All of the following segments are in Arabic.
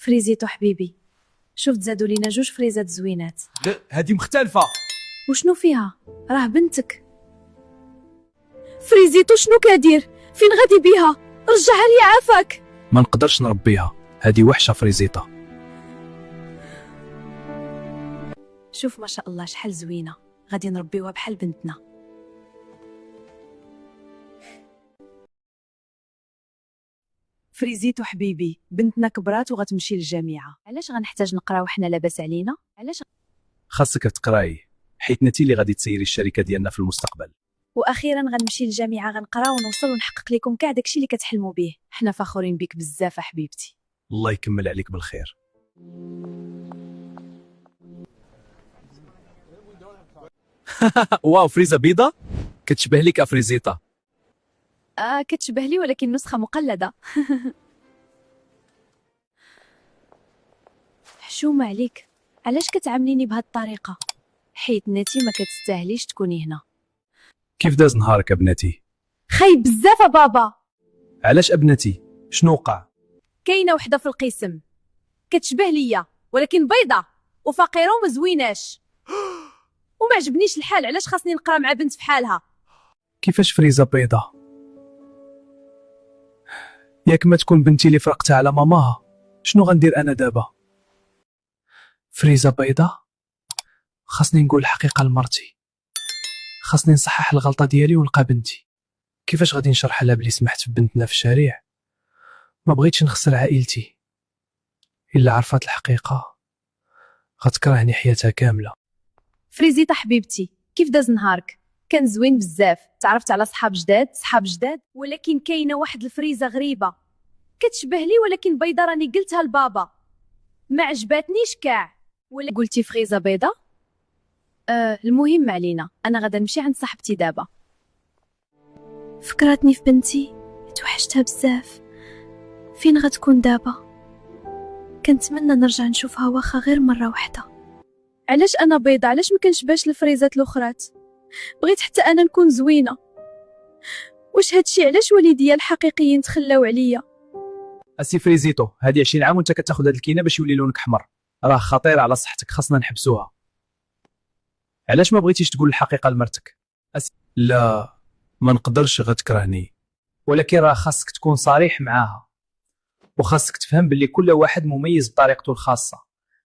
فريزيتو حبيبي، شفت زادوا لينا 2 فريزات زوينات. لا هذه مختلفة. وشنو فيها؟ راه بنتك. فريزيتو شنو كدير؟ فين غادي بيها؟ رجعها لي عافاك. ما نقدرش نربيها، هذه وحشة فريزيتا. شوف ما شاء الله شحال زوينة، غادي نربيوها بحال بنتنا. فريزيتو حبيبي، بنتنا كبرات وغتمشي للجامعة، علاش غنحتاج نقراو حنا لاباس علينا؟ علاش؟ خاصك تقراي، حيت نتي اللي غادي تسيري الشركة ديالنا في المستقبل. واخيرا غنمشي للجامعة، غنقرا ونوصل ونحقق لكم كاع داكشي اللي كتحلموا به. حنا فخورين بك بزاف حبيبتي. الله يكمل عليك بالخير. واو فريزة بيضة كتشبه لك افريزيتا. كتشبه لي ولكن نسخة مقلدة. حشومة عليك، علاش كتعامليني بهاد الطريقة؟ حيت نتي ما كتستاهليش تكوني هنا. كيف داز نهارك ابنتي؟ خايب بزاف بابا. علاش ابنتي؟ شنو وقع؟ كاينه وحده في القسم كتشبه ليا ولكن بيضة وفقيره وما زويناش. وما عجبنيش الحال، علاش خاصني نقرا مع بنت فحالها؟ كيفاش فريزة بيضة؟ ياك ما تكون بنتي اللي فرقتها على ماماها، شنو غندير انا دابا؟ فريزة بيضة، خاصني نقول الحقيقة لمرتي، خاصني نصحح الغلطة ديالي ونلقى بنتي. كيفاش غادي نشرح لها بلي سمحت في بنتنا في الشارع؟ ما بغيتش نخسر عائلتي، الا عرفات الحقيقة غتكرهني حياتها كاملة. فريزيتا حبيبتي، كيف داز نهارك؟ كان زوين بزاف، تعرفت على صحاب جداد، ولكن كاينه واحد الفريزه غريبه كتشبه لي ولكن بيضه، راني قلتها لبابا ما عجباتنيش كاع. ولا قلتي فريزه بيضه؟ المهم ما علينا، انا غادا نمشي عند صاحبتي دابا. فكرتني في بنتي، توحشتها بزاف. فين غتكون دابا؟ كنتمنى نرجع نشوفها واخا غير مره واحده. علاش انا بيضه؟ علاش ما كنشبهش الفريزات الاخرات؟ بغيت حتى انا نكون زوينه. واش هادشي علاش والديا الحقيقيين تخلاو عليا؟ اسي فريزيتو، هذه 20 عام وانت كتاخذ هاد الكينه باش يولي لونك احمر، راه خطير على صحتك، خاصنا نحبسوها. علاش ما بغيتيش تقول الحقيقه لمرتك؟ لا ما نقدرش، غتكرهني، ولكن راه خاصك تكون صريح معاها، وخاصك تفهم باللي كل واحد مميز بطريقته الخاصه،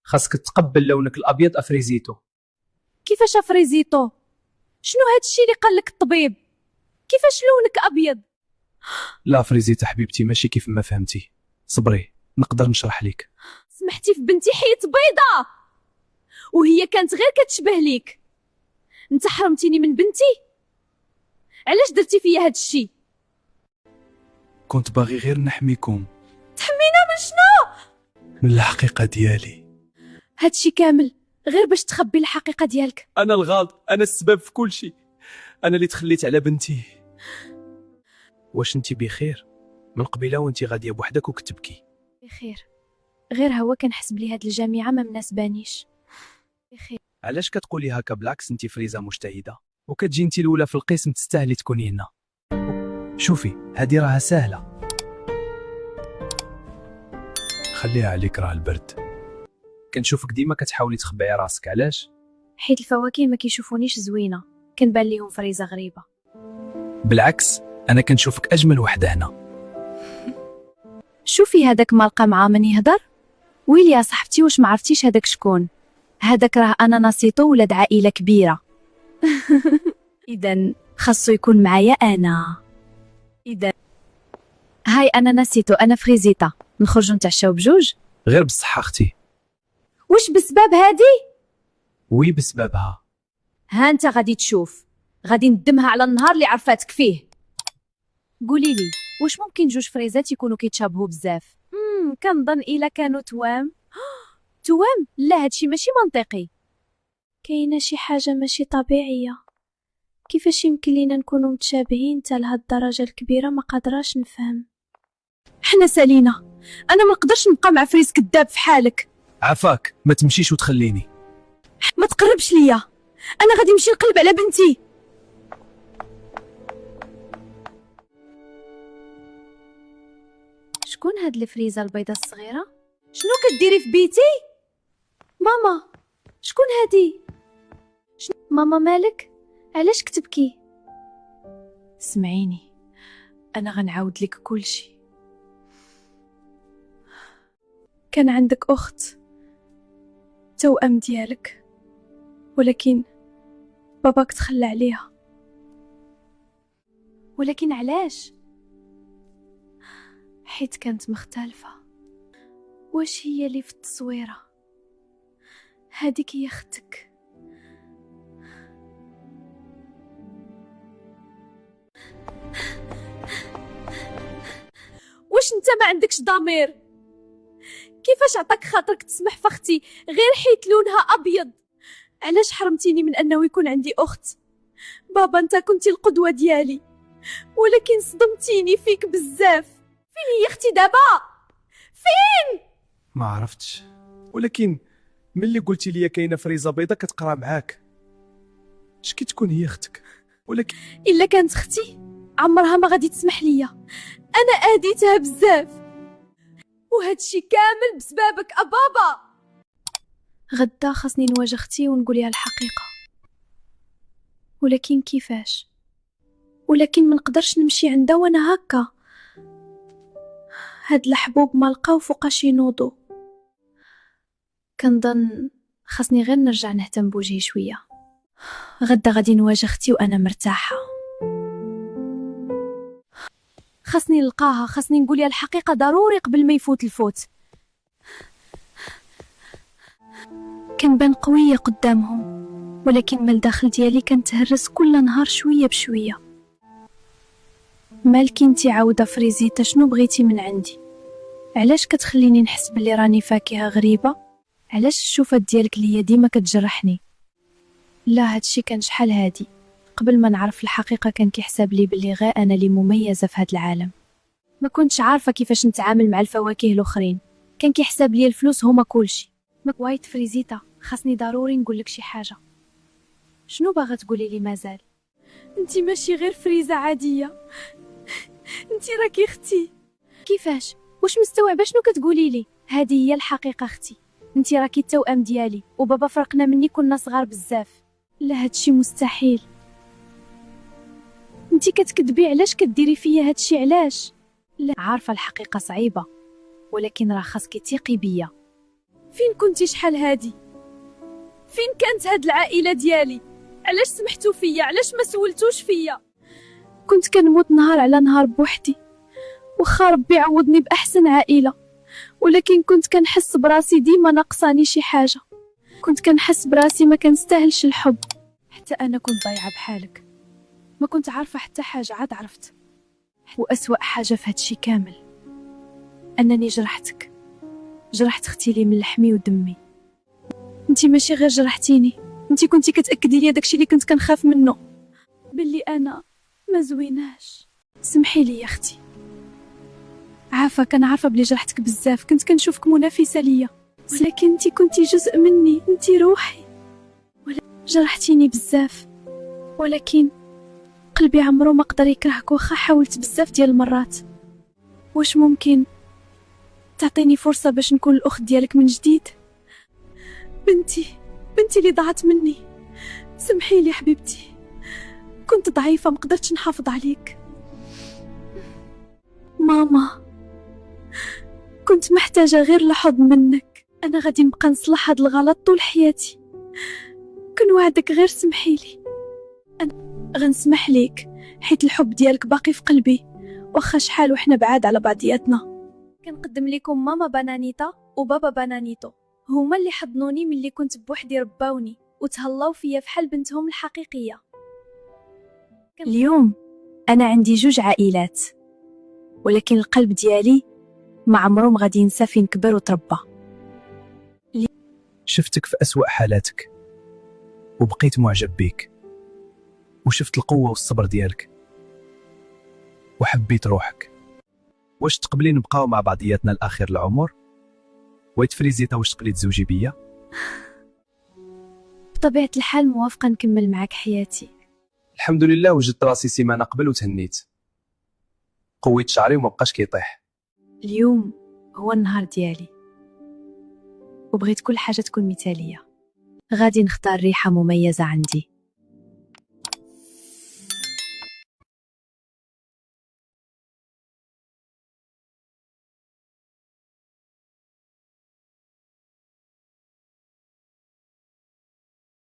خاصك تقبل لونك الابيض افريزيتو. كيفاش افريزيتو؟ شنو هادشي اللي قالك الطبيب؟ كيفاش لونك ابيض؟ لا فريزيتا حبيبتي، ماشي كيف ما فهمتي، صبري نقدر نشرح لك. سمحتي في بنتي حيت بيضة وهي كانت غير كتشبه ليك، انت حرمتيني من بنتي. علاش درتي فيا هادشي؟ كنت باغي غير نحميكم. تحمينا من شنو؟ من الحقيقه ديالي. هادشي كامل غير باش تخبي الحقيقه ديالك. انا الغلط، انا السبب في كل شيء، انا اللي تخليت على بنتي. واش انت بخير؟ من قبيله وانت غاديه بوحدك وكتبكي. بخير، غير هو كنحس بلي هاد الجامعه ما مناسبانيش. بخير. علاش كتقولي هكا؟ بالعكس انت فريزه مجتهده وكتجي انت الاولى في القسم، تستاهلي تكوني هنا. شوفي هذه راها سهله، خليها عليك، راه البرد. كنشوفك ديما كتحاولي تخبعي راسك، علاش؟ حيت الفواكه ما كيشوفونيش زوينه، كنبان ليهم فريزه غريبه. بالعكس انا كنشوفك اجمل وحده هنا. شوفي هذاك ما لقى مع من يهضر. ويلي يا صاحبتي، واش ما عرفتيش هذاك شكون؟ هذاك راه انا ناسيتو، ولاد عائله كبيره. اذا خاصو يكون معايا انا. اذا هاي انا ناسيتو، انا فريزيتا، نخرجوا نتعشاو بجوج. غير بصحه اختي. واش بسبب هادي؟ وي بسببها. ها انت غادي تشوف، غادي ندمها على النهار اللي عرفاتك فيه. قولي لي، واش ممكن 2 فريزات يكونوا كيتشابهوا بزاف؟ كنظن الا كانوا توام. توام؟ لا، هادشي ماشي منطقي. كاينه شي حاجه ماشي طبيعيه. كيفاش يمكن لينا نكونوا متشابهين حتى لهاد الدرجه الكبيره؟ ما قادراش نفهم. حنا سالينا، انا ما نقدرش نبقى مع فريز كذاب في حالك. عفاك ما تمشيش وتخليني. ما تقربش ليا، انا غادي نمشي نقلب على بنتي. شكون هاد الفريزه البيضه الصغيره؟ شنو كديري في بيتي؟ ماما، شكون هادي؟ ماما مالك؟ علاش كتبكي؟ سمعيني، انا غنعاود لك كل شيء. كان عندك اخت توأم ديالك، ولكن باباك تخلى عليها. ولكن علاش؟ حيت كانت مختلفة. واش هي اللي في التصويرة؟ هاديك هي اختك. واش انت ما عندكش ضمير؟ كيفاش عطاك خاطرك تسمح في اختي غير حيت لونها ابيض؟ علاش حرمتيني من انه يكون عندي اخت؟ بابا انت كنتي القدوة ديالي، ولكن صدمتيني فيك بزاف. فين هي اختي دابا؟ فين؟ ما عرفتش، ولكن ملي قلتي لي كاينه فريزه بيضه كتقرا معاك، اش كتكون هي اختك؟ ولكن الا كانت اختي عمرها ما غادي تسمح ليا. انا اذيتها بزاف، وهادشي كامل بسببك بابا. غدا خاصني نواجه اختي ونقول لها الحقيقه، ولكن كيفاش؟ ولكن ما نقدرش نمشي عندها وانا هكا. هاد الحبوب ما لقاو فوقاش ينوضوا. كنظن خاصني غير نرجع نهتم بوجهي شويه. غدا غادي نواجه اختي وانا مرتاحه. خاصني نلقاها، خاصني نقول لها الحقيقه ضروري قبل ما يفوت الفوت. كنبان قويه قدامهم، ولكن من الداخل ديالي كنتهرس كل نهار شويه بشويه. مالك انتي عاوده فريزيتا؟ شنو بغيتي من عندي؟ علاش كتخليني نحس بلي راني فاكهه غريبه؟ علاش الشوفات ديالك ليا ديما كتجرحني؟ لا، هادشي كان شحال هادي. قبل ما نعرف الحقيقه كان كيحسب لي بلي غير انا اللي مميزه في هاد العالم. ما كنتش عارفه كيفاش نتعامل مع الفواكه الاخرين. كان كيحسب لي الفلوس هما كلشي. وايت فريزيتا، خاصني ضروري نقول لك شي حاجه. شنو باغا تقولي لي مازال؟ انتي ماشي غير فريزه عاديه، انتي راكي اختي. كيفاش؟ واش مستوعبه شنو كتقولي لي؟ هذه هي الحقيقه اختي. انتي راكي التوأم ديالي، وبابا فرقنا مني كنا صغار بزاف. لا، هادشي مستحيل. انتي كتكذبي. علاش كديري فيا هادشي؟ علاش؟ لا، عارفه الحقيقه صعيبه، ولكن راه خاصك تيقي بيا. فين كنتي شحال هادي؟ فين كانت هاد العائله ديالي؟ علاش سمحتوا فيا؟ علاش ما سولتوش فيا؟ كنت كنموت نهار على نهار بوحدي، وخا ربي عوضني باحسن عائله، ولكن كنت كنحس براسي ديما ناقصاني شي حاجه. كنت كنحس براسي ما كنستاهلش الحب. حتى انا كنت ضايعه بحالك، ما كنت عارفه حتى حاجه. عاد عرفت. واسوا حاجه في هادشي كامل انني جرحتك، جرحت اختي لي من لحمي ودمي. انتي ماشي غير جرحتيني، انتي كنتي كتاكدي لي داكشي اللي كنت كنخاف منه، باللي انا ما زويناش. سمحي لي يا اختي. عافا، كنعرفه بلي جرحتك بزاف، كنت كنشوفك منافسه ليا، ولكن انتي كنتي جزء مني، انتي روحي. جرحتيني بزاف، ولكن قلبي عمرو ما قدر يكرهك واخا حاولت بزاف ديال المرات. واش ممكن تعطيني فرصه باش نكون الاخت ديالك من جديد؟ بنتي اللي ضاعت مني. سمحي لي حبيبتي، كنت ضعيفه، ما قدرتش نحافظ عليك. ماما، كنت محتاجه غير لحظ منك. انا غادي نبقى نصلح هاد الغلط طول حياتي. كنوعدك غير سمحي لي. انا غنسمح ليك حيت الحب ديالك باقي في قلبي، واخا شحال وحنا بعاد على بعضياتنا. كنقدم لكم ماما بانانيتا وبابا بانانيتو، هما اللي حضنوني ملي كنت بوحدي، رباوني وتهلاو فيا فحال بنتهم الحقيقيه. اليوم انا عندي 2 عائلات، ولكن القلب ديالي ما عمرو ما غادي ينسى فين كبر وتربى. شفتك في أسوأ حالاتك وبقيت معجب بيك، وشفت القوة والصبر ديالك وحبيت روحك. واش تقبلي نبقاو مع بعضياتنا لآخر العمر؟ وايت فريزيتا، واش تقبلي تزوجي بيا؟ بطبيعة الحال موافقة نكمل معك حياتي. الحمد لله، وجدت راسي سيمانة قبل وتهنيت، قويت شعري وما بقاش كيطيح. اليوم هو النهار ديالي، وبغيت كل حاجة تكون مثالية. غادي نختار ريحة مميزة عندي.